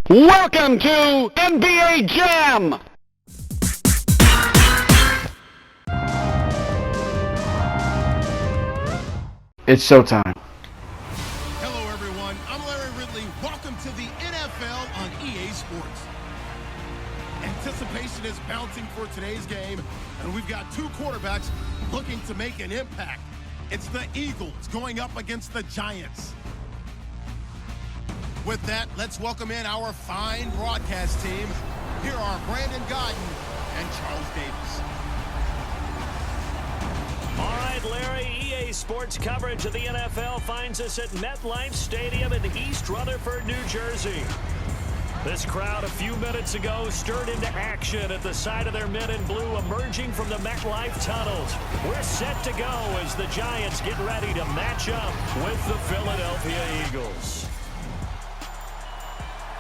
Welcome to NBA Jam! It's showtime. Hello, everyone. I'm Larry Ridley. Welcome to the NFL on EA Sports. Anticipation is mounting for today's game, and we've got two quarterbacks looking to make an impact. It's the Eagles going up against the Giants. With that, let's welcome in our fine broadcast team. Here are Brandon Godden and Charles Davis. All right, Larry, EA Sports coverage of the NFL finds us at MetLife Stadium in East Rutherford, New Jersey. This crowd a few minutes ago stirred into action at the side of their men in blue emerging from the MetLife tunnels. We're set to go as the Giants get ready to match up with the Philadelphia Eagles.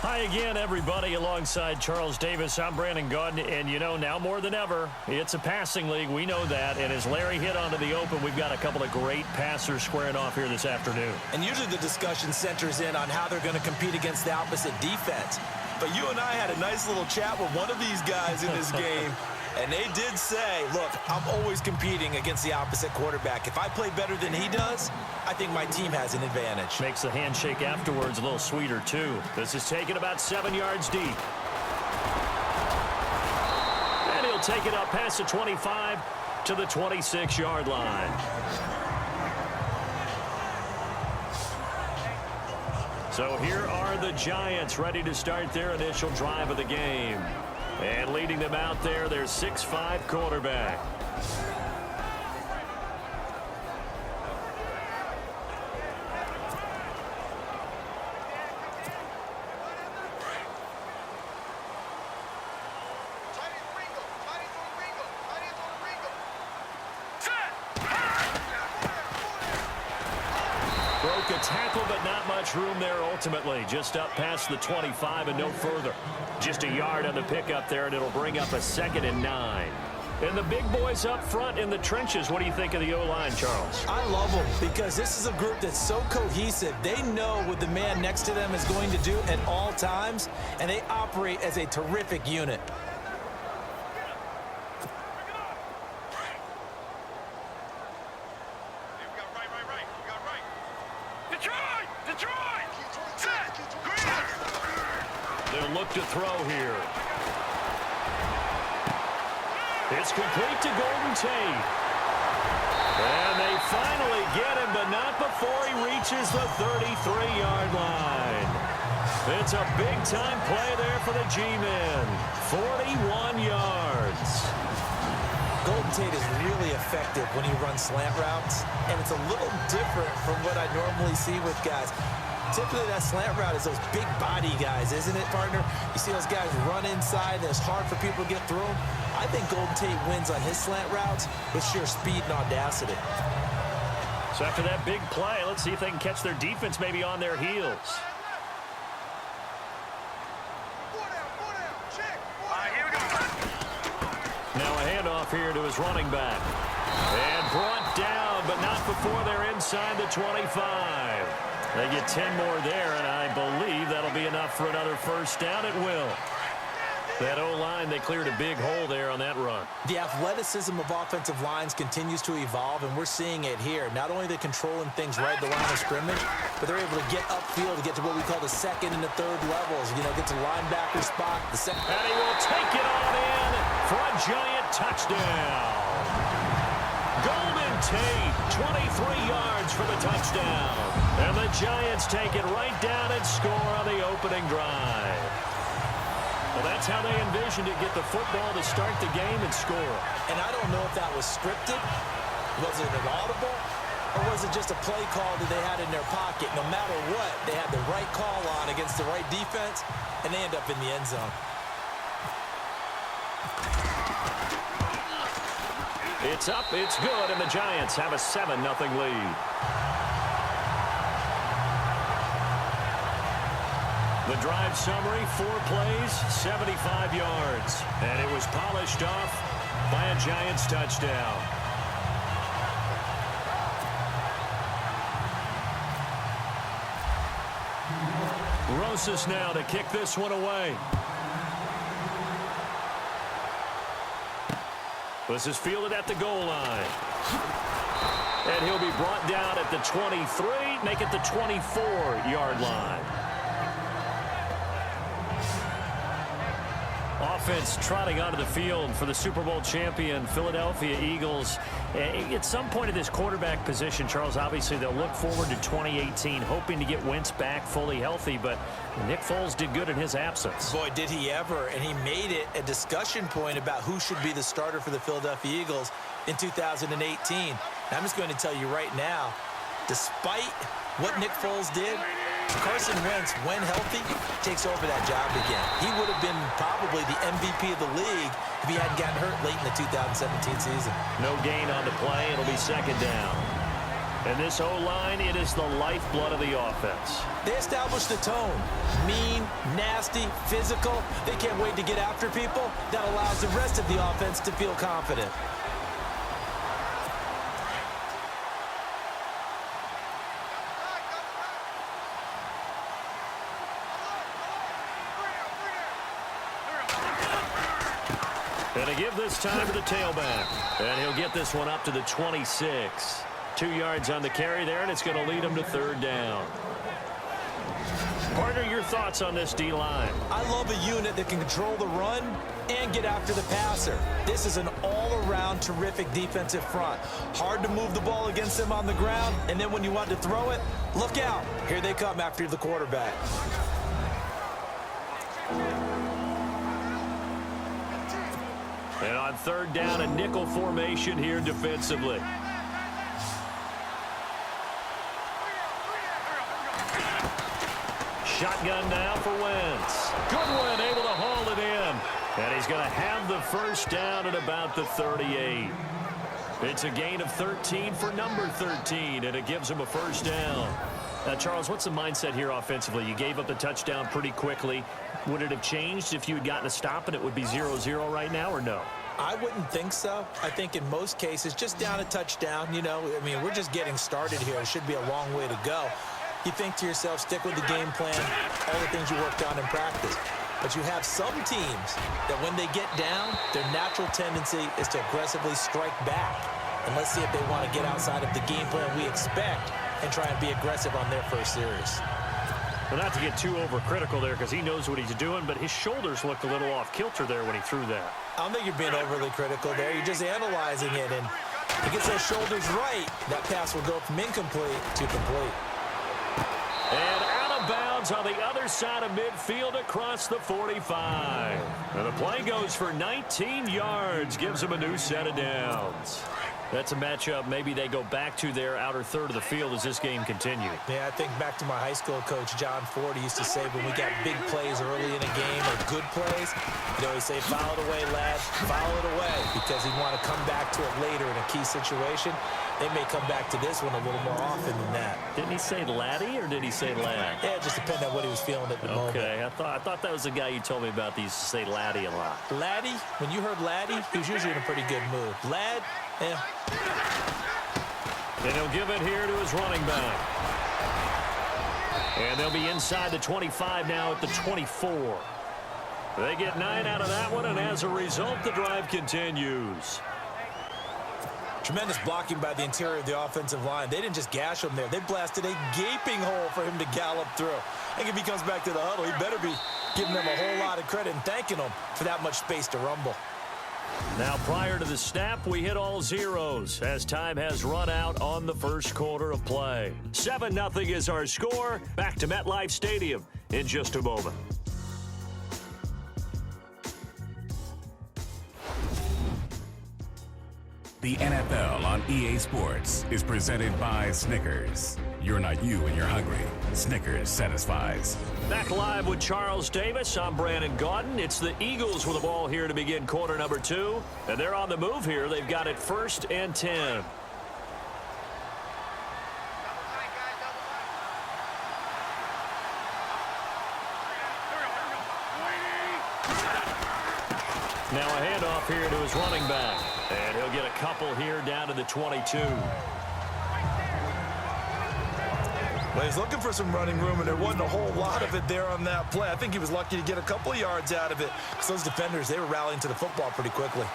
Hi again, everybody. Alongside Charles Davis, I'm Brandon Godden, and you know, now more than ever, it's a passing league. We know that, and as Larry hit onto the open, we've got a couple of great passers squaring off here this afternoon. And usually the discussion centers in on how they're going to compete against the opposite defense. But you and I had a nice little chat with one of these guys in this game, and they did say, look, I'm always competing against the opposite quarterback. If I play better than he does, I think my team has an advantage. Makes the handshake afterwards a little sweeter, too. This is taken about 7 yards deep. And he'll take it up past the 25 to the 26-yard line. So here are the Giants ready to start their initial drive of the game. And leading them out there, their 6'5" quarterback. Broke a tackle, but not much room there ultimately. Just up past the 25 and no further. Just a yard on the pickup there, and it'll bring up a 2nd and 9. And the big boys up front in the trenches. What do you think of the O-line, Charles? I love them because this is a group that's so cohesive. They know what the man next to them is going to do at all times, and they operate as a terrific unit. They'll look to throw here. It's complete to Golden Tate. And they finally get him, but not before he reaches the 33-yard line. It's a big-time play there for the G-men. 41 yards. Golden Tate is really effective when he runs slant routes, and it's a little different from what I normally see with guys. Typically, that slant route is those big body guys, isn't it, partner? You see those guys run inside, and it's hard for people to get through them. I think Golden Tate wins on his slant routes with sheer speed and audacity. So after that big play, let's see if they can catch their defense maybe on their heels. Now a handoff here to his running back. And brought down, but not before they're inside the 25. They get 10 more there, and I believe that'll be enough for another first down. It will. That O-line, they cleared a big hole there on that run. The athleticism of offensive lines continues to evolve, and we're seeing it here. Not only are they controlling things right at the line of scrimmage, but they're able to get upfield to get to what we call the 2nd and the 3rd levels. You know, get to linebacker spot. And he will take it on in for a giant touchdown. Golden Tate, 23 yards for the touchdown. And the Giants take it right down and score on the opening drive. Well, that's how they envisioned it, get the football to start the game and score. And I don't know if that was scripted, was it an audible, or was it just a play call that they had in their pocket? No matter what, they had the right call on against the right defense, and they end up in the end zone. It's up, it's good, and the Giants have a 7-0 lead. The drive summary, 4 plays, 75 yards. And it was polished off by a Giants touchdown. Rosas now to kick this one away. This is fielded at the goal line. And he'll be brought down at the 23, make it the 24-yard line. Offense trotting onto the field for the Super Bowl champion Philadelphia Eagles. At some point at this quarterback position, Charles, obviously they'll look forward to 2018, hoping to get Wentz back fully healthy, but Nick Foles did good in his absence. Boy, did he ever, and he made it a discussion point about who should be the starter for the Philadelphia Eagles in 2018. And I'm just going to tell you right now, despite what Nick Foles did, Carson Wentz, when healthy, takes over that job again. He would have been probably the MVP of the league if he hadn't gotten hurt late in the 2017 season. No gain on the play. It'll be second down. And this O-line, it is the lifeblood of the offense. They established the tone. Mean, nasty, physical. They can't wait to get after people. That allows the rest of the offense to feel confident. And to give this time to the tailback. And he'll get this one up to the 26. 2 yards on the carry there, and it's going to lead him to third down. Partner, your thoughts on this D-line? I love a unit that can control the run and get after the passer. This is an all-around terrific defensive front. Hard to move the ball against them on the ground, and then when you want to throw it, look out. Here they come after the quarterback. And on third down, a nickel formation here defensively. Shotgun now for Wentz. Goodwin able to haul it in. And he's going to have the first down at about the 38. It's a gain of 13 for number 13, and it gives him a first down. Now, Charles, what's the mindset here offensively? You gave up the touchdown pretty quickly. Would it have changed if you had gotten a stop and it would be 0-0 right now, or no? I wouldn't think so. I think in most cases, just down a touchdown, you know, I mean, we're just getting started here. It should be a long way to go. You think to yourself, stick with the game plan, all the things you worked on in practice. But you have some teams that when they get down, their natural tendency is to aggressively strike back. And let's see if they want to get outside of the game plan we expect and try and be aggressive on their first series. Well, not to get too overcritical there because he knows what he's doing, but his shoulders looked a little off kilter there when he threw that. I don't think you're being overly critical there. You're just analyzing it, and if he gets those shoulders right, that pass will go from incomplete to complete. And out of bounds on the other side of midfield across the 45. And the play goes for 19 yards, gives him a new set of downs. That's a matchup maybe they go back to their outer third of the field as this game continues. Yeah, I think back to my high school coach, John Ford. He used to say when we got big plays early in a game or good plays, he'd always say, foul it away, lad, foul it away, because he'd want to come back to it later in a key situation. They may come back to this one a little more often than that. Didn't he say laddie or did he say lad? Yeah, it just depended on what he was feeling at the moment. Okay, I thought that was the guy you told me about that used to say laddie a lot. Laddie, when you heard laddie, he was usually in a pretty good mood. Lad, yeah. And he'll give it here to his running back. And they'll be inside the 25 now at the 24. They get 9 out of that one, and as a result, the drive continues. Tremendous blocking by the interior of the offensive line. They didn't just gash him there. They blasted a gaping hole for him to gallop through. I think if he comes back to the huddle, he better be giving them a whole lot of credit and thanking them for that much space to rumble. Now, prior to the snap, we hit all zeros as time has run out on the first quarter of play. 7-0 is our score. Back to MetLife Stadium in just a moment. The NFL on EA Sports is presented by Snickers. You're not you when you're hungry. Snickers satisfies. Back live with Charles Davis. I'm Brandon Gaudin. It's the Eagles with the ball here to begin quarter number 2. And they're on the move here. They've got it 1st and 10. Now a handoff here to his running back. And he'll get a couple here down to the 22. Well, he's looking for some running room, and there wasn't a whole lot of it there on that play. I think he was lucky to get a couple of yards out of it, because those defenders, they were rallying to the football pretty quickly.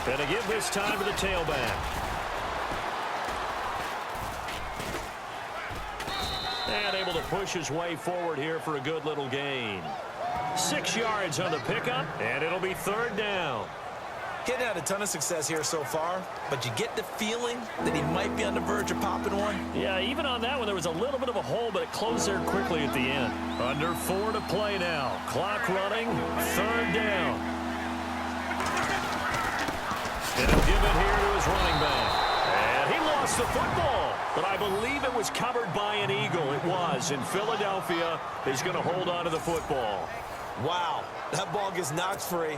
Gonna give this time to the tailback. And able to push his way forward here for a good little gain. 6 yards on the pickup, and it'll be 3rd down. Getting had a ton of success here so far, but you get the feeling that he might be on the verge of popping one. Yeah, even on that one, there was a little bit of a hole, but it closed there quickly at the end. Under 4 to play now. Clock running, 3rd down. And he'll give it here to his running back. And he lost the football, but I believe it was covered by an Eagle. It was, and Philadelphia is going to hold on to the football. Wow, that ball gets knocked free,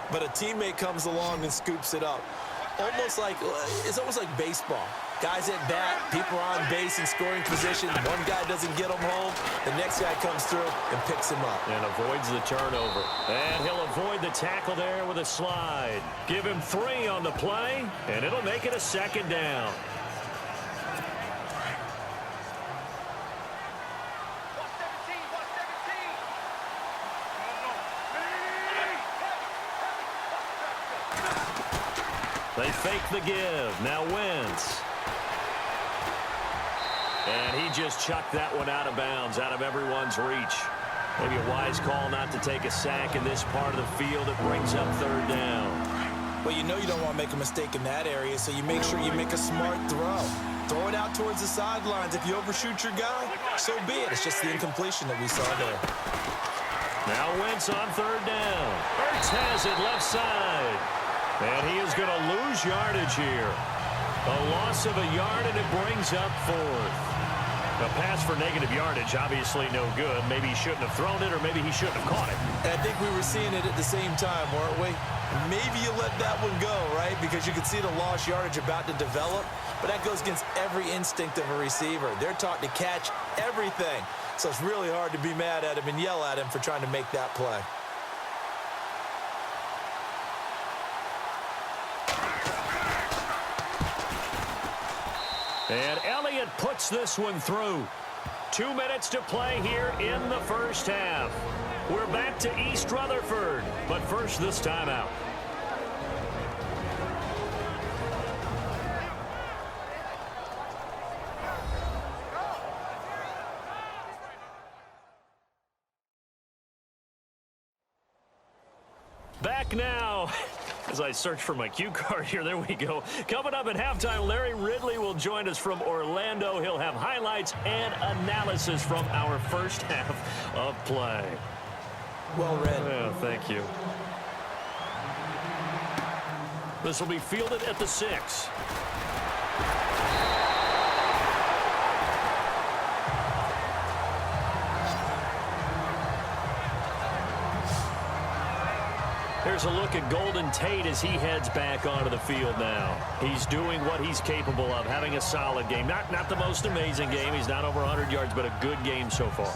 but a teammate comes along and scoops it up. It's almost like baseball. Guys at bat, people are on base in scoring position. One guy doesn't get him home, the next guy comes through and picks him up. And avoids the turnover. And he'll avoid the tackle there with a slide. Give him 3 on the play, and it'll make it a 2nd down. They fake the give. Now Wentz. And he just chucked that one out of bounds, out of everyone's reach. Maybe a wise call not to take a sack in this part of the field. It brings up 3rd down. Well, you know you don't want to make a mistake in that area, so you make sure you make a smart throw. Throw it out towards the sidelines. If you overshoot your guy, so be it. It's just the incompletion that we saw there. Now Wentz on 3rd down. Ertz has it left side. And he is going to lose yardage here. A loss of a yard, and it brings up 4th. A pass for negative yardage, obviously no good. Maybe he shouldn't have thrown it, or maybe he shouldn't have caught it. And I think we were seeing it at the same time, weren't we? Maybe you let that one go, right? Because you can see the lost yardage about to develop. But that goes against every instinct of a receiver. They're taught to catch everything. So it's really hard to be mad at him and yell at him for trying to make that play. And Elliott puts this one through. 2 minutes to play here in the first half. We're back to East Rutherford, but first this timeout. Back now. As I search for my cue card here, there we go. Coming up at halftime, Larry Ridley will join us from Orlando. He'll have highlights and analysis from our first half of play. Well read. Yeah, thank you. This will be fielded at the 6. Here's a look at Golden Tate as he heads back onto the field now. He's doing what he's capable of, having a solid game. Not the most amazing game. He's not over 100 yards, but a good game so far.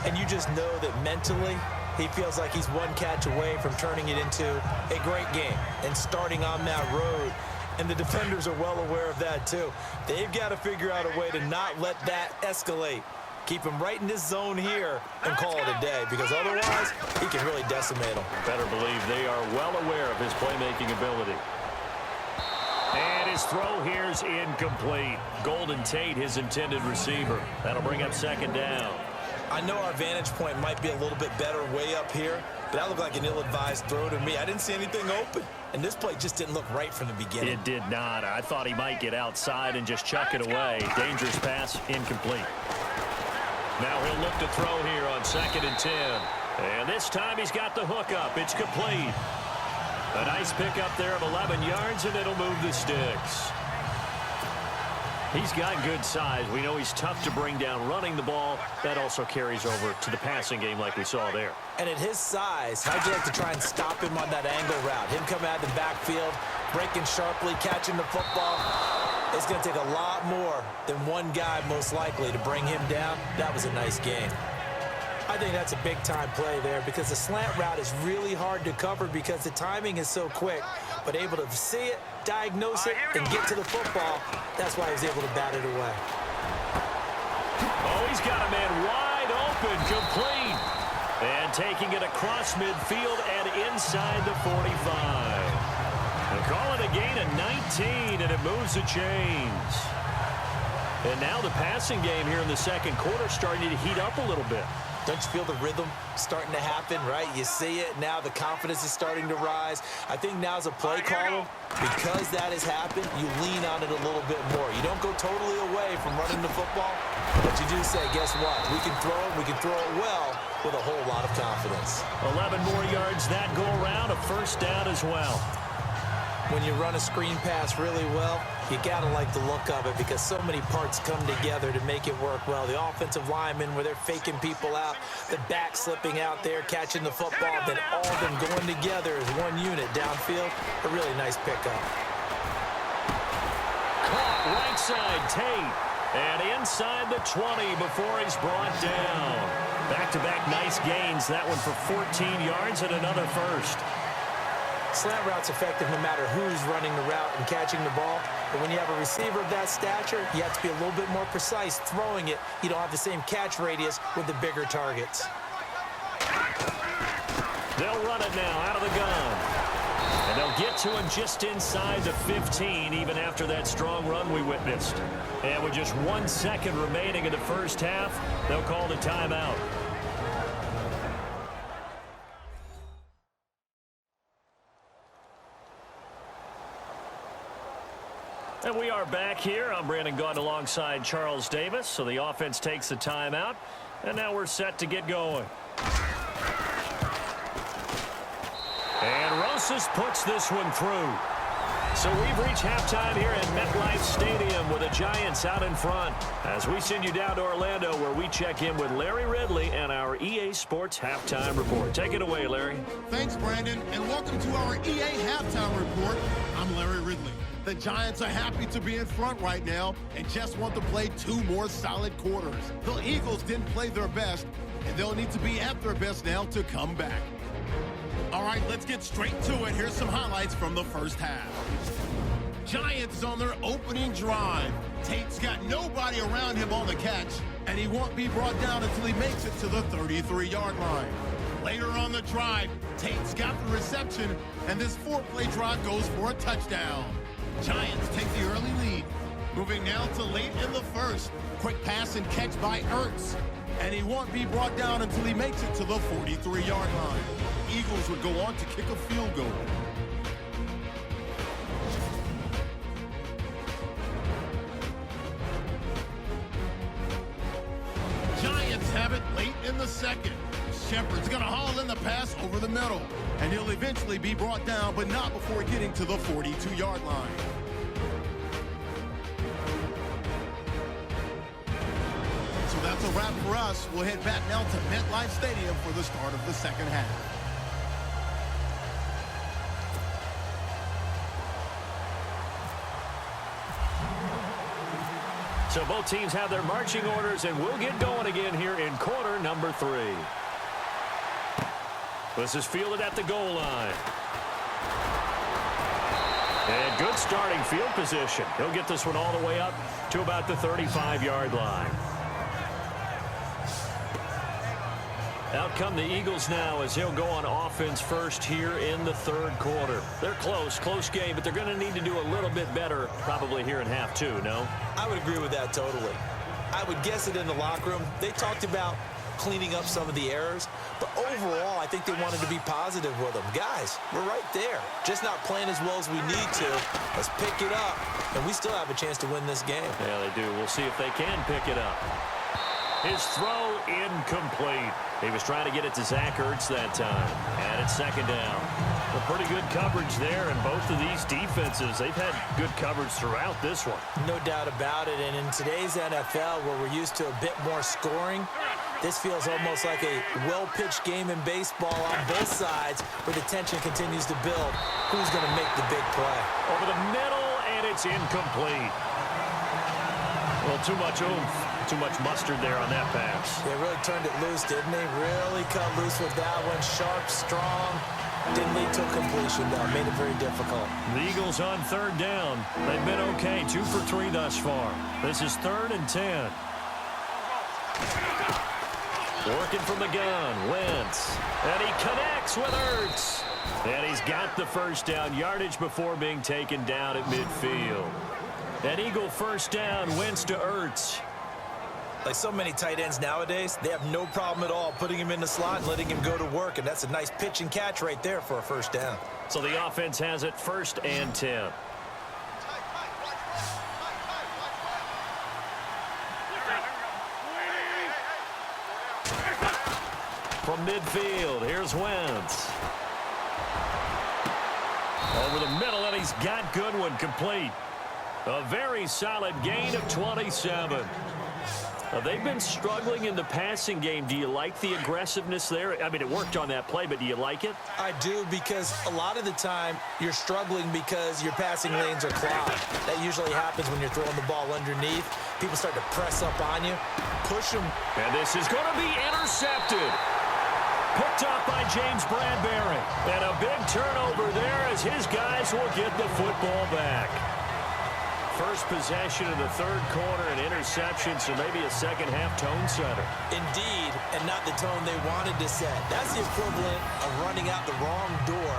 And you just know that mentally, he feels like he's one catch away from turning it into a great game and starting on that road. And the defenders are well aware of that, too. They've got to figure out a way to not let that escalate. Keep him right in this zone here and call it a day, because otherwise he can really decimate them. Better believe they are well aware of his playmaking ability. And his throw here's incomplete. Golden Tate, his intended receiver. That'll bring up 2nd down. I know our vantage point might be a little bit better way up here, but that looked like an ill-advised throw to me. I didn't see anything open, and this play just didn't look right from the beginning. It did not. I thought he might get outside and just chuck it away. Dangerous pass, incomplete. Now he'll look to throw here on 2nd and 10. And this time he's got the hook up. It's complete. A nice pickup there of 11 yards, and it'll move the sticks. He's got good size. We know he's tough to bring down running the ball. That also carries over to the passing game like we saw there. And at his size, how'd you like to try and stop him on that angle route? Him coming out of the backfield, breaking sharply, catching the football. It's going to take a lot more than one guy, most likely, to bring him down. That was a nice game. I think that's a big-time play there because the slant route is really hard to cover because the timing is so quick. But able to see it, diagnose it, and get to the football, that's why he was able to bat it away. Oh, he's got a man wide open, complete. And taking it across midfield and inside the 45. They call it a gain of 19, and it moves the chains. And now the passing game here in the second quarter starting to heat up a little bit. Don't you feel the rhythm starting to happen, right? You see it. Now the confidence is starting to rise. I think now as a play caller, because that has happened, you lean on it a little bit more. You don't go totally away from running the football, but you do say, guess what? We can throw it. We can throw it well with a whole lot of confidence. 11 more yards that go around, a first down as well. When you run a screen pass really well, you got to like the look of it because so many parts come together to make it work well. The offensive linemen, where they're faking people out, the back slipping out there, catching the football, then all of them going together as one unit downfield. A really nice pickup. Caught right side, Tate. And inside the 20 before he's brought down. Back-to-back nice gains. That one for 14 yards and another first. Slant route's effective no matter who's running the route and catching the ball. But when you have a receiver of that stature, you have to be a little bit more precise throwing it. You don't have the same catch radius with the bigger targets. They'll run it now out of the gun. And they'll get to him just inside the 15, even after that strong run we witnessed. And with just 1 second remaining in the first half, they'll call the timeout. And we are back here. I'm Brandon Gaudin alongside Charles Davis. So the offense takes the timeout. And now we're set to get going. And Rosas puts this one through. So we've reached halftime here at MetLife Stadium with the Giants out in front. As we send you down to Orlando where we check in with Larry Ridley and our EA Sports Halftime Report. Take it away, Larry. Thanks, Brandon, and welcome to our EA Halftime Report. I'm Larry Ridley. The Giants are happy to be in front right now and just want to play 2 more solid quarters. The Eagles didn't play their best, and they'll need to be at their best now to come back. All right, let's get straight to it. Here's some highlights from the first half. Giants on their opening drive. Tate's got nobody around him on the catch, and he won't be brought down until he makes it to the 33-yard line. Later on the drive, Tate's got the reception, and this 4-play drive goes for a touchdown. Giants take the early lead. Moving now to late in the first. Quick pass and catch by Ertz. And he won't be brought down until he makes it to the 43-yard line. Eagles would go on to kick a field goal. Giants have it late in the second. Shepard's going to haul in the pass over the middle. And he'll eventually be brought down, but not before getting to the 42-yard line. So that's a wrap for us. We'll head back now to MetLife Stadium for the start of the second half. So both teams have their marching orders, and we'll get going again here in quarter number 3. This is fielded at the goal line. And good starting field position. He'll get this one all the way up to about the 35-yard line. Out come the Eagles now as he'll go on offense first here in the third quarter. They're close game, but they're going to need to do a little bit better probably here in half 2, no? I would agree with that totally. I would guess it in the locker room. They talked about cleaning up some of the errors, but overall, I think they wanted to be positive with them. Guys, we're right there. Just not playing as well as we need to. Let's pick it up, and we still have a chance to win this game. Yeah, they do. We'll see if they can pick it up. His throw incomplete. He was trying to get it to Zach Ertz that time. And it's second down. Well, pretty good coverage there, and both of these defenses, they've had good coverage throughout this one. No doubt about it, and in today's NFL, where we're used to a bit more scoring, this feels almost like a well-pitched game in baseball on both sides where the tension continues to build. Who's going to make the big play? Over the middle, and it's incomplete. Well, too much oomph. Too much mustard there on that pass. They really turned it loose, didn't they? Really cut loose with that one. Sharp, strong. Didn't lead to a completion, though. Made it very difficult. The Eagles on third down. They've been okay. 2 for 3 thus far. This is 3rd and 10. Working from the gun. Wentz. And he connects with Ertz. And he's got the first down. Yardage before being taken down at midfield. An Eagle first down. Wentz to Ertz. Like so many tight ends nowadays, they have no problem at all putting him in the slot and letting him go to work, and that's a nice pitch and catch right there for a first down. So the offense has it 1st and 10. From midfield, here's Wentz. Over the middle, and he's got Goodwin complete. A very solid gain of 27. They've been struggling in the passing game. Do you like the aggressiveness there? I mean, it worked on that play, but do you like it? I do, because a lot of the time you're struggling because your passing lanes are clogged. That usually happens when you're throwing the ball underneath. People start to press up on you, push them. And this is going to be intercepted. Picked up by James Bradbury. And a big turnover there as his guys will get the football back. First possession of the 3rd quarter, an interception, so maybe a second-half tone setter. Indeed, and not the tone they wanted to set. That's the equivalent of running out the wrong door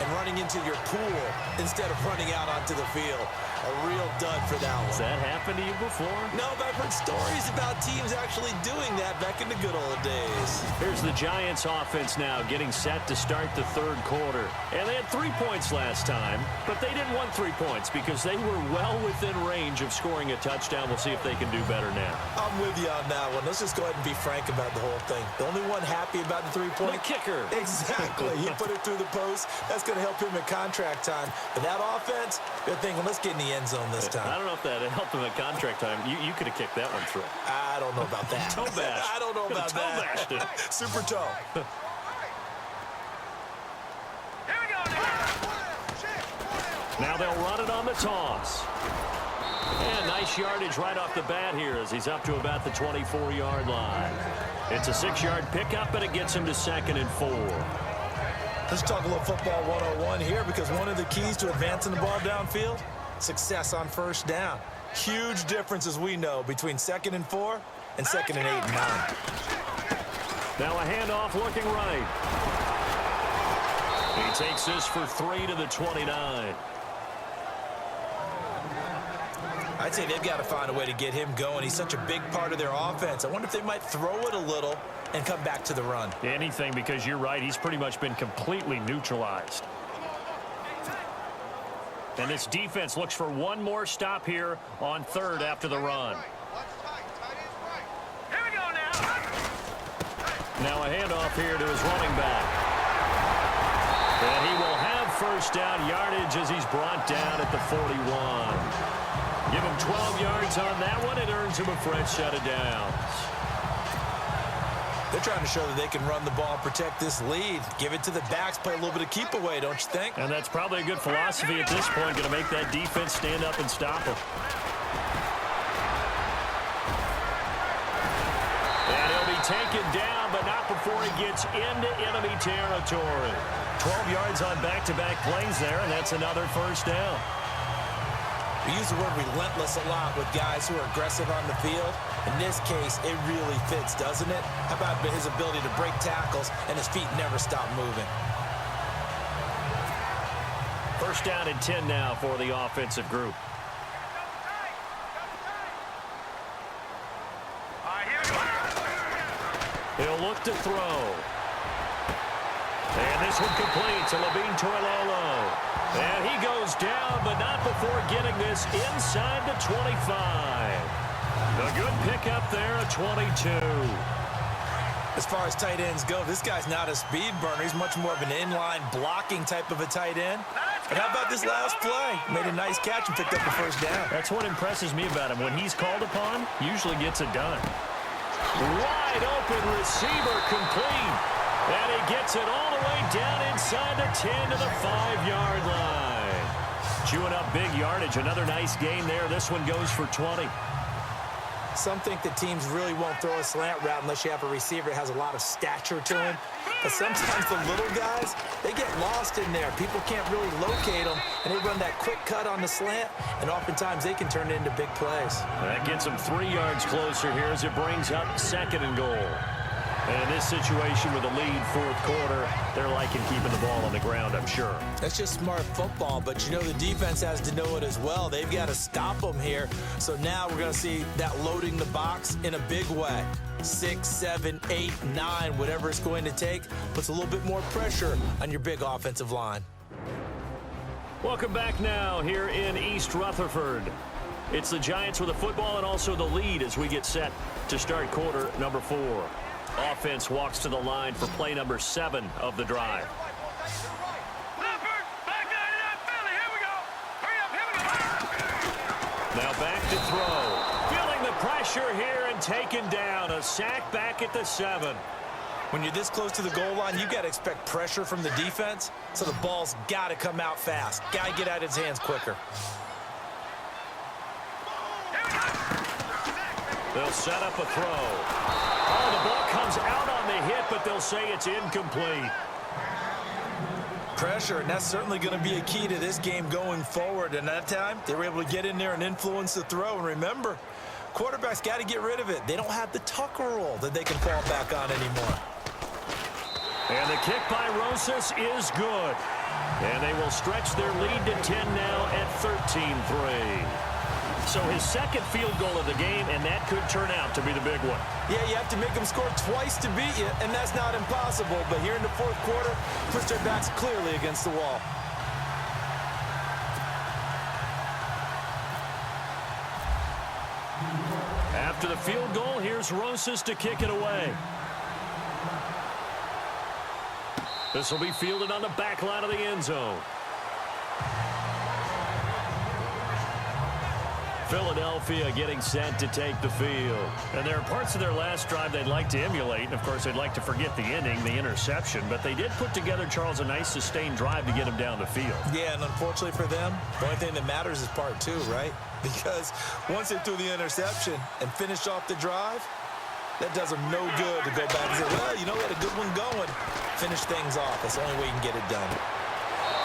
and running into your pool instead of running out onto the field. A real dud for that one. Has that happened to you before? No, but I've heard stories about teams actually doing that back in the good old days. Here's the Giants offense now getting set to start the 3rd quarter. And they had 3 points last time, but they didn't want 3 points because they were well within range of scoring a touchdown. We'll see if they can do better now. I'm with you on that one. Let's just go ahead and be frank about the whole thing. The only one happy about the 3-point? The kicker. Exactly. He put it through the post. That's going to help him at contract time. But that offense, they're thinking, let's get in the end zone this time. I don't know if that helped him at contract time. You could have kicked that one through. I don't know about that. Toe bash. I don't know about toe that. Bashed it. Super toe. Now they'll run it on the toss. And nice yardage right off the bat here as he's up to about the 24-yard line. It's a 6-yard pickup, and it gets him to 2nd and 4. Let's talk a little football 101 here, because one of the keys to advancing the ball downfield, success on first down. Huge difference, as we know, between 2nd and 4 and 2nd and 8 and 9. Now a handoff looking right. He takes this for 3 to the 29. I'd say they've got to find a way to get him going. He's such a big part of their offense. I wonder if they might throw it a little and come back to the run. Anything, because you're right. He's pretty much been completely neutralized. And this defense looks for one more stop here on 3rd after the run. Now a handoff here to his running back. And he will have first down yardage as he's brought down at the 41. Give him 12 yards on that one. It earns him a fresh set of downs. They're trying to show that they can run the ball, protect this lead, give it to the backs, play a little bit of keep away, don't you think? And that's probably a good philosophy at this point, going to make that defense stand up and stop him. And he'll be taken down, but not before he gets into enemy territory. 12 yards on back-to-back plays there, and that's another first down. We use the word relentless a lot with guys who are aggressive on the field. In this case, it really fits, doesn't it? How about his ability to break tackles and his feet never stop moving? First down and 10 now for the offensive group. He'll look to throw. And this one complete to Levine Toilolo. And he goes down, but not before getting this inside the 25. A good pickup there at 22. As far as tight ends go, this guy's not a speed burner. He's much more of an inline blocking type of a tight end. And how about this last play? Made a nice catch and picked up the first down. That's what impresses me about him. When he's called upon, usually gets it done. Wide open receiver complete. And he gets it all the way down inside the 10 to the 5-yard line. Chewing up big yardage. Another nice gain there. This one goes for 20. Some think that teams really won't throw a slant route unless you have a receiver that has a lot of stature to him. But sometimes the little guys, they get lost in there. People can't really locate them, and they run that quick cut on the slant, and oftentimes they can turn it into big plays. That gets them 3 yards closer here as it brings up 2nd and goal. And in this situation with a lead 4th quarter, they're liking keeping the ball on the ground, I'm sure. That's just smart football, but you know the defense has to know it as well. They've got to stop them here. So now we're going to see that loading the box in a big way. 6, 7, 8, 9, whatever it's going to take, puts a little bit more pressure on your big offensive line. Welcome back now here in East Rutherford. It's the Giants with the football and also the lead as we get set to start quarter number 4. Offense walks to the line for play number 7 of the drive. Now back to throw. Feeling the pressure here and taken down. A sack back at the 7. When you're this close to the goal line, you've got to expect pressure from the defense, so the ball's got to come out fast. Got to get out of his hands quicker. They'll set up a throw. Oh, the ball comes out on the hit, but they'll say it's incomplete. Pressure, and that's certainly going to be a key to this game going forward. And that time, they were able to get in there and influence the throw. And remember, quarterbacks got to get rid of it. They don't have the tucker roll that they can fall back on anymore. And the kick by Rosas is good. And they will stretch their lead to 10 now at 13-3. So his 2nd field goal of the game, and that could turn out to be the big one. Yeah, you have to make them score twice to beat you, and that's not impossible. But here in the 4th quarter, puts their backs clearly against the wall. After the field goal, here's Rosas to kick it away. This will be fielded on the back line of the end zone. Philadelphia getting set to take the field. And there are parts of their last drive they'd like to emulate. And, of course, they'd like to forget the ending, the interception. But they did put together, Charles, a nice sustained drive to get them down the field. Yeah, and unfortunately for them, the only thing that matters is part 2, right? Because once they threw the interception and finished off the drive, that does them no good to go back and say, well, you know, we had a good one going. Finish things off. That's the only way you can get it done.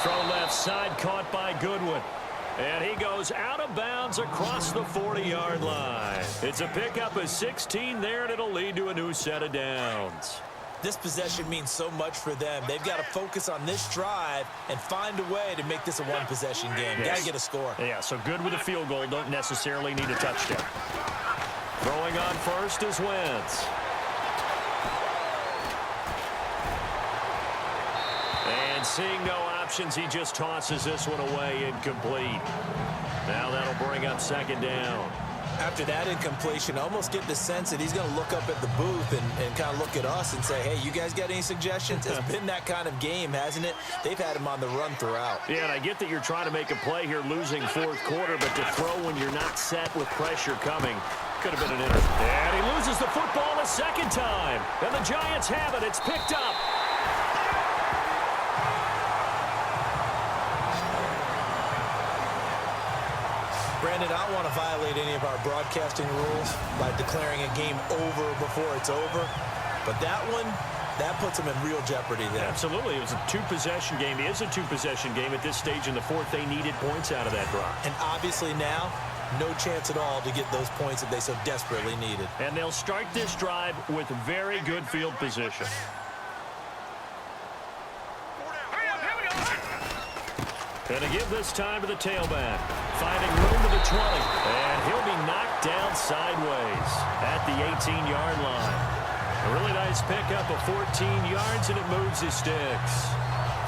Throw left side, caught by Goodwin. And he goes out of bounds across the 40-yard line. It's a pickup of 16 there, and it'll lead to a new set of downs. This possession means so much for them. They've got to focus on this drive and find a way to make this a one-possession game. Yes. Got to get a score. Yeah, so good with a field goal. Don't necessarily need a touchdown. Throwing on first is Wentz. And seeing no options, he just tosses this one away, incomplete. Now that'll bring up 2nd down. After that incompletion, I almost get the sense that he's going to look up at the booth and kind of look at us and say, hey, you guys got any suggestions? It's been that kind of game, hasn't it? They've had him on the run throughout. Yeah, and I get that you're trying to make a play here, losing 4th quarter, but to throw when you're not set with pressure coming could have been an interception. And he loses the football a 2nd time. And the Giants have it. It's picked up. Brandon, I don't want to violate any of our broadcasting rules by declaring a game over before it's over. But that one, that puts them in real jeopardy there. Absolutely. It was a 2-possession game. It is a 2-possession game at this stage in the 4th. They needed points out of that drive. And obviously now, no chance at all to get those points that they so desperately needed. And they'll start this drive with very good field position. Going to give this time to the tailback. Finding room to the 20. And he'll be knocked down sideways at the 18-yard line. A really nice pickup of 14 yards, and it moves his sticks.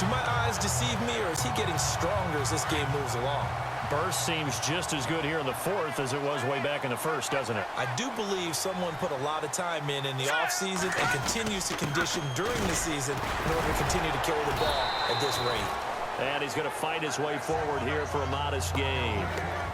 Do my eyes deceive me, or is he getting stronger as this game moves along? Burst seems just as good here in the 4th as it was way back in the 1st, doesn't it? I do believe someone put a lot of time in the offseason and continues to condition during the season in order to continue to carry the ball at this rate. And he's going to fight his way forward here for a modest gain.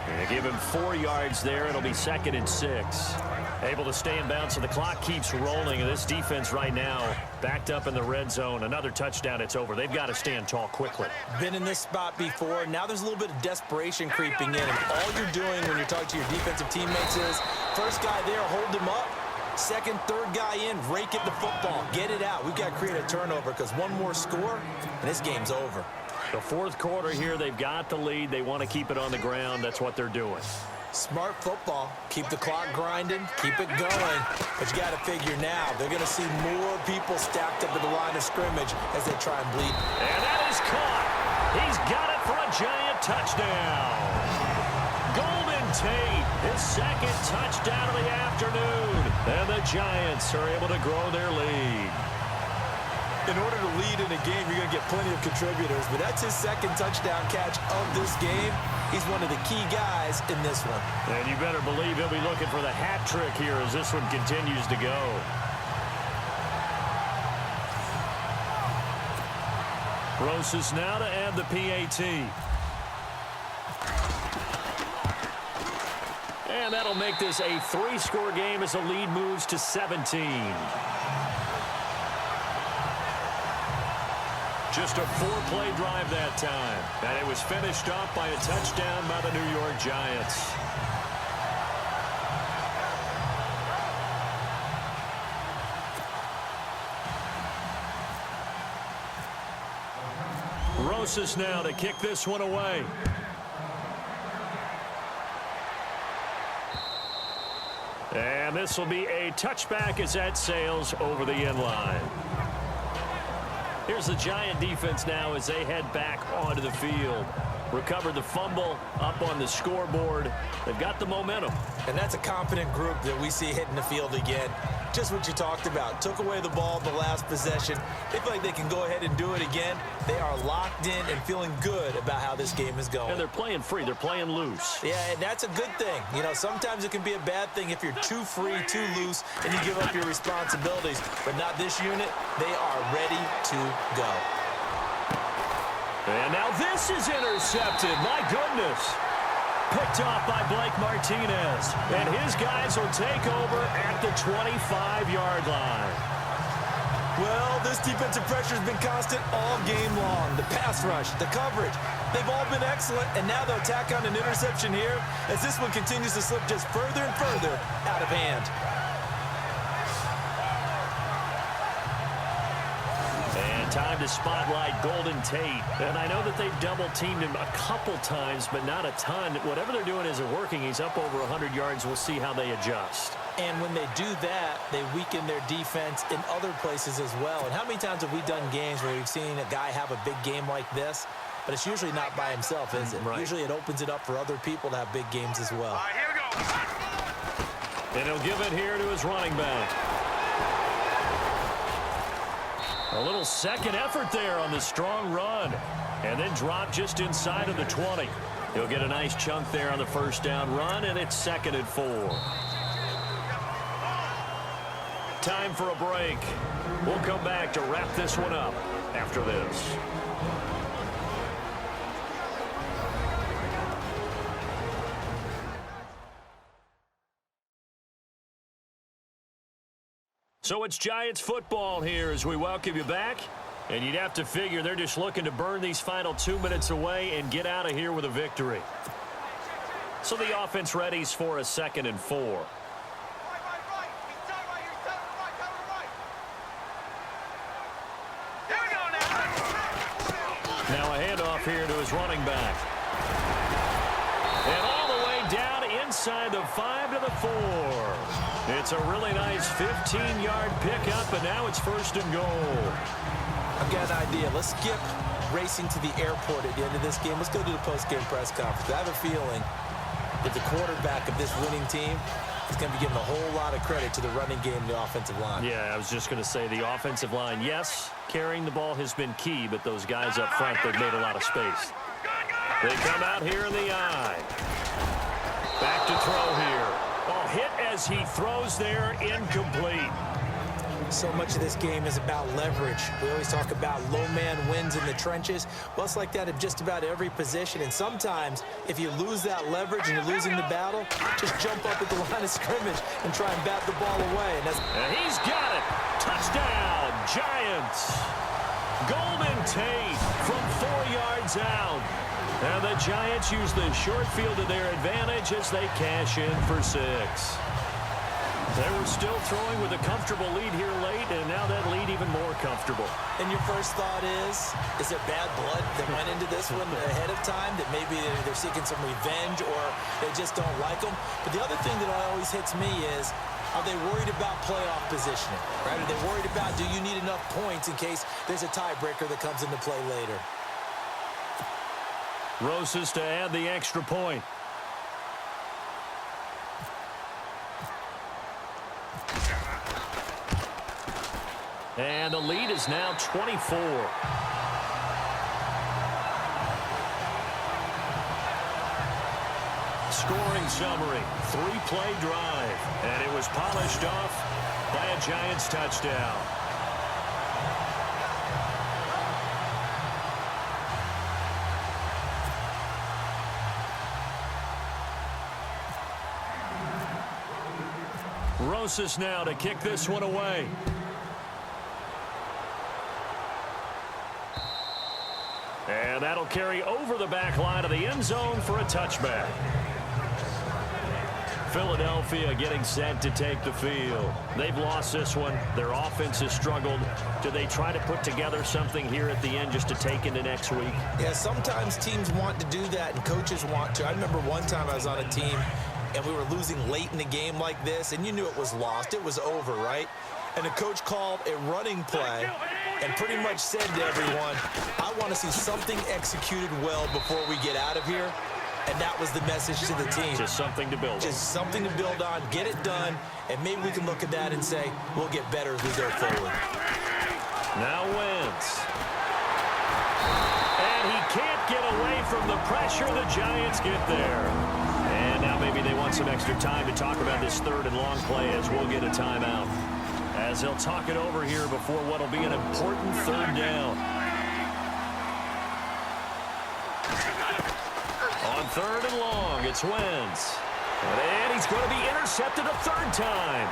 And give him 4 yards there. It'll be 2nd and 6. Able to stay in bounds, so the clock keeps rolling. And this defense right now backed up in the red zone. Another touchdown, it's over. They've got to stand tall quickly. Been in this spot before. Now there's a little bit of desperation creeping in. And all you're doing when you're talking to your defensive teammates is, first guy there, hold him up. Second, third guy in, rake it the football. Get it out. We've got to create a turnover because one more score, and this game's over. The 4th quarter here, they've got the lead. They want to keep it on the ground. That's what they're doing. Smart football. Keep the clock grinding. Keep it going. But you got to figure now, they're going to see more people stacked up at the line of scrimmage as they try and bleed. And that is caught. He's got it for a giant touchdown. Golden Tate, his 2nd touchdown of the afternoon. And the Giants are able to grow their lead. In order to lead in a game, you're going to get plenty of contributors, but that's his 2nd touchdown catch of this game. He's one of the key guys in this one. And you better believe he'll be looking for the hat trick here as this one continues to go. Rosas now to add the PAT. And that'll make this a 3-score game as the lead moves to 17. Just a 4-play drive that time. And it was finished off by a touchdown by the New York Giants. Rosas now to kick this one away. And this will be a touchback as that sails over the end line. Here's the Giant defense now as they head back onto the field. Recovered the fumble, up on the scoreboard. They've got the momentum. And that's a confident group that we see hitting the field again. Just what you talked about. Took away the ball the last possession. They feel like they can go ahead and do it again. They are locked in and feeling good about how this game is going. And they're playing free. They're playing loose. Yeah, and that's a good thing. You know, sometimes it can be a bad thing if you're too free, too loose, and you give up your responsibilities. But not this unit. They are ready to go. And now this is intercepted. My goodness. Picked off by Blake Martinez. And his guys will take over at the 25-yard line. Well, this defensive pressure has been constant all game long. The pass rush, the coverage, they've all been excellent. And now they'll tack on an interception here as this one continues to slip just further and further out of hand. Time to spotlight Golden Tate. And I know that they've double-teamed him a couple times, but not a ton. Whatever they're doing isn't working. He's up over 100 yards. We'll see how they adjust. And when they do that, they weaken their defense in other places as well. And how many times have we done games where we've seen a guy have a big game like this? But it's usually not by himself, is it? Right. Usually it opens it up for other people to have big games as well. All right, here we go. And he'll give it here to his running back. A little second effort there on the strong run. And then drop just inside of the 20. He'll get a nice chunk there on the first down run, and it's 2nd and 4. Time for a break. We'll come back to wrap this one up after this. So it's Giants football here as we welcome you back. And you'd have to figure they're just looking to burn these final 2 minutes away and get out of here with a victory. So the offense readies for a 2nd and 4. Now a handoff here to his running back. And all the way down inside the 5 to the 4. It's a really nice 15-yard pickup, and now it's 1st and goal. I've got an idea. Let's skip racing to the airport at the end of this game. Let's go to the post-game press conference. I have a feeling that the quarterback of this winning team is going to be giving a whole lot of credit to the running game and the offensive line. Yeah, I was just going to say the offensive line, yes, carrying the ball has been key, but those guys up front, they've made a lot of space. They come out here in the eye. Back to throw here. Oh, hit as he throws there, incomplete. So much of this game is about leverage. We always talk about low man wins in the trenches. Well, it's like that in just about every position. And sometimes, if you lose that leverage and you're losing the battle, just jump up at the line of scrimmage and try and bat the ball away. And he's got it. Touchdown, Giants. Golden Tate from 4 yards out. And the Giants use the short field to their advantage as they cash in for 6. They were still throwing with a comfortable lead here late, and now that lead even more comfortable. And your first thought is there bad blood that went into this one ahead of time, that maybe they're seeking some revenge or they just don't like them? But the other thing that always hits me is, are they worried about playoff positioning? Right? Are they worried about, do you need enough points in case there's a tiebreaker that comes into play later? Rosas to add the extra point. And the lead is now 24. Scoring summary, 3-play drive. And it was polished off by a Giants touchdown. Rosas now to kick this one away. And that'll carry over the back line of the end zone for a touchback. Philadelphia getting set to take the field. They've lost this one. Their offense has struggled. Do they try to put together something here at the end just to take into next week? Yeah, sometimes teams want to do that and coaches want to. I remember one time I was on a team and we were losing late in the game like this, and you knew it was lost. It was over, right? And the coach called a running play and pretty much said to everyone, I want to see something executed well before we get out of here. And that was the message to the team. Just something to build on. Just something to build on, get it done, and maybe we can look at that and say, we'll get better as we go forward. Now Wentz. And he can't get away from the pressure. The Giants get there. And now maybe they want some extra time to talk about this third and long play as we'll get a timeout. As they'll talk it over here before what will be an important third down. On third and long, it's Wentz. And he's going to be intercepted a third time.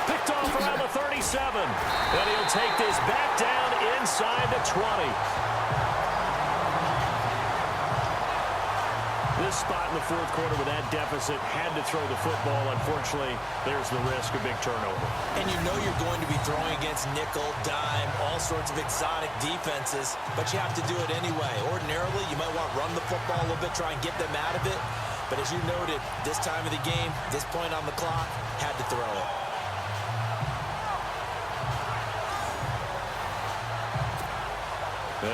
Picked off around the 37. And he'll take this back down inside the 20. This spot in the fourth quarter with that deficit, had to throw the football. Unfortunately, there's the risk of big turnover. And you know you're going to be throwing against nickel, dime, all sorts of exotic defenses, but you have to do it anyway. Ordinarily, you might want to run the football a little bit, try and get them out of it. But as you noted, this time of the game, this point on the clock, had to throw it.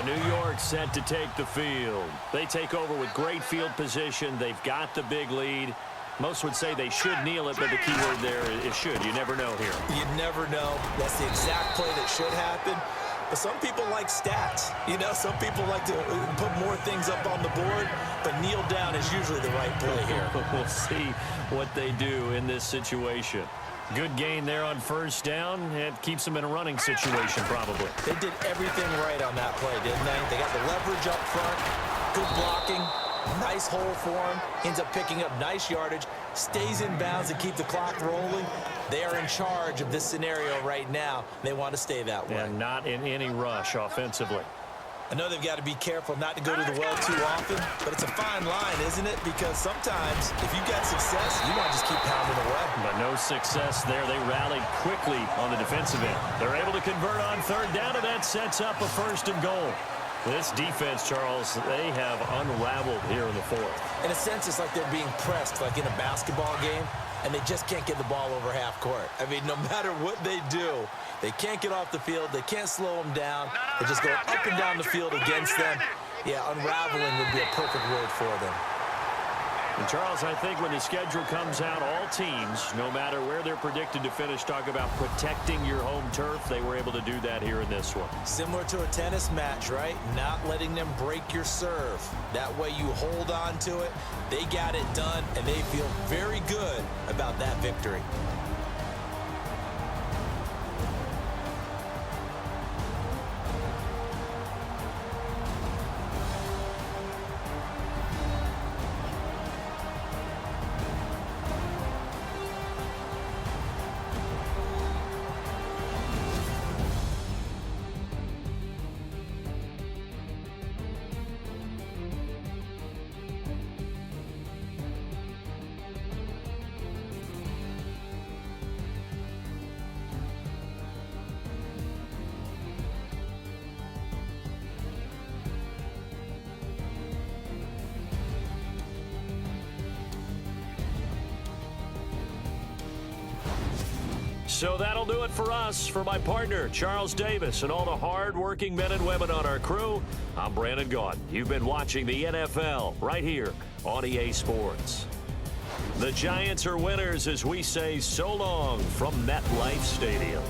New York set to take the field. They take over with great field position. They've got the big lead. Most would say they should kneel it, but the key word there is should. You never know here. You never know. That's the exact play that should happen. But some people like stats. You know, some people like to put more things up on the board, but kneel down is usually the right play here. We'll see what they do in this situation. Good gain there on first down. It keeps them in a running situation, probably. They did everything right on that play, didn't they? They got the leverage up front, good blocking, nice hole for him, ends up picking up nice yardage, stays in bounds to keep the clock rolling. They are in charge of this scenario right now. They want to stay that way. And not in any rush offensively. I know they've got to be careful not to go to the well too often, but it's a fine line, isn't it? Because sometimes, if you've got success, you want to just keep pounding away. But no success there. They rallied quickly on the defensive end. They're able to convert on third down, and that sets up a first and goal. This defense, Charles, they have unraveled here in the fourth. In a sense, it's like they're being pressed, like in a basketball game, and they just can't get the ball over half court. I mean, no matter what they do, they can't get off the field. They can't slow them down. They just go up and down the field against them. Yeah, unraveling would be a perfect word for them. And Charles, I think when the schedule comes out, all teams, no matter where they're predicted to finish, talk about protecting your home turf. They were able to do that here in this one. Similar to a tennis match, right? Not letting them break your serve. That way you hold on to it. They got it done, and they feel very good about that victory. So that'll do it for us. For my partner, Charles Davis, and all the hard-working men and women on our crew, I'm Brandon Gaudin. You've been watching the NFL right here on EA Sports. The Giants are winners as we say so long from MetLife Stadium.